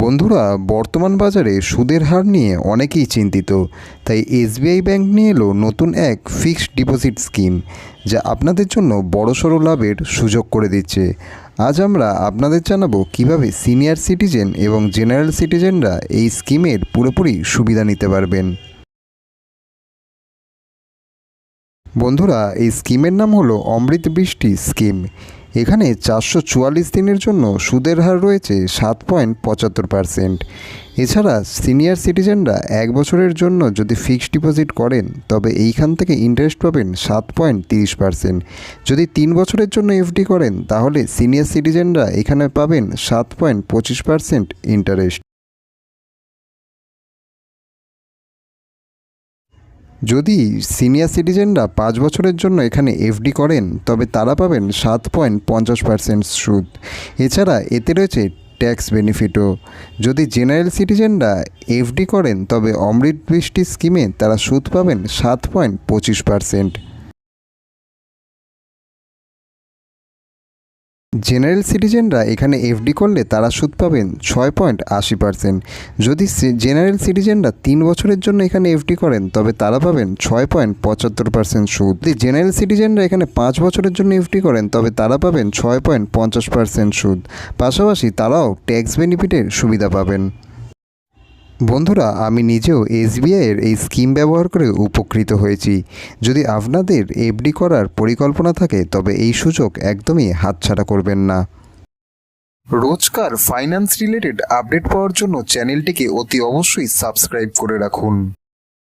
বন্ধুরা, বর্তমান বাজারে সুদের হার নিয়ে অনেকেই চিন্তিত। তাই এসবিআই ব্যাংক নিয়ে এলো নতুন এক ফিক্সড ডিপোজিট স্কিম, যা আপনাদের জন্য বড়সড় লাভের সুযোগ করে দিচ্ছে। আজ আমরা আপনাদের জানাবো কিভাবে সিনিয়র সিটিজেন এবং জেনারেল সিটিজেনরা এই স্কিমের পুরোপুরি সুবিধা নিতে পারবেন। বন্ধুরা, এই স্কিমের নাম হলো অমৃত বৃষ্টি স্কিম। এখানে 444 দিনের জন্য সুদের হার রয়েছে 7.75%। এছাড়া সিনিয়র সিটিজেনরা 1 বছরের জন্য যদি ফিক্সড ডিপোজিট করেন তবে এইখান থেকে ইন্টারেস্ট পাবেন 7.30%। যদি 3 বছরের জন্য এফডি করেন তাহলে সিনিয়র সিটিজেনরা এখানে পাবেন 7.25% ইন্টারেস্ট। যদি সিনিয়র সিটিজেনরা 5 বছরের জন্য এখানে এফডি করেন তবে তারা পাবেন 7.50% সুদ। এছাড়া এতে রয়েছে ট্যাক্স বেনিফিটও। যদি জেনারেল সিটিজেনরা এফডি করেন তবে অমৃত বৃষ্টি স্কিমে তারা সুদ পাবেন 7.25%। জেনারেল সিটিজেনরা এখানে এফডি করলে তারা সুদ পাবেন 6.80%। যদি জেনারেল সিটিজেনরা 3 বছরের জন্য এখানে এফডি করেন তবে তারা পাবেন 6.75% সুদ। যদি জেনারেল সিটিজেনরা এখানে 5 বছরের জন্য এফডি করেন তবে তারা পাবেন 6.50% সুদ। পাশাপাশি তারাও ট্যাক্স বেনিফিটের সুবিধা পাবেন। বন্ধুরা, আমি নিজেও এসবিআইয়ের এই স্কিম ব্যবহার করে উপকৃত হয়েছি। যদি আপনাদের এফডি করার পরিকল্পনা থাকে তবে এই সুযোগ একদমই হাতছাড়া করবেন না। রোজকার ফাইন্যান্স রিলেটেড আপডেট পাওয়ার জন্য চ্যানেলটিকে অতি অবশ্যই সাবস্ক্রাইব করে রাখুন।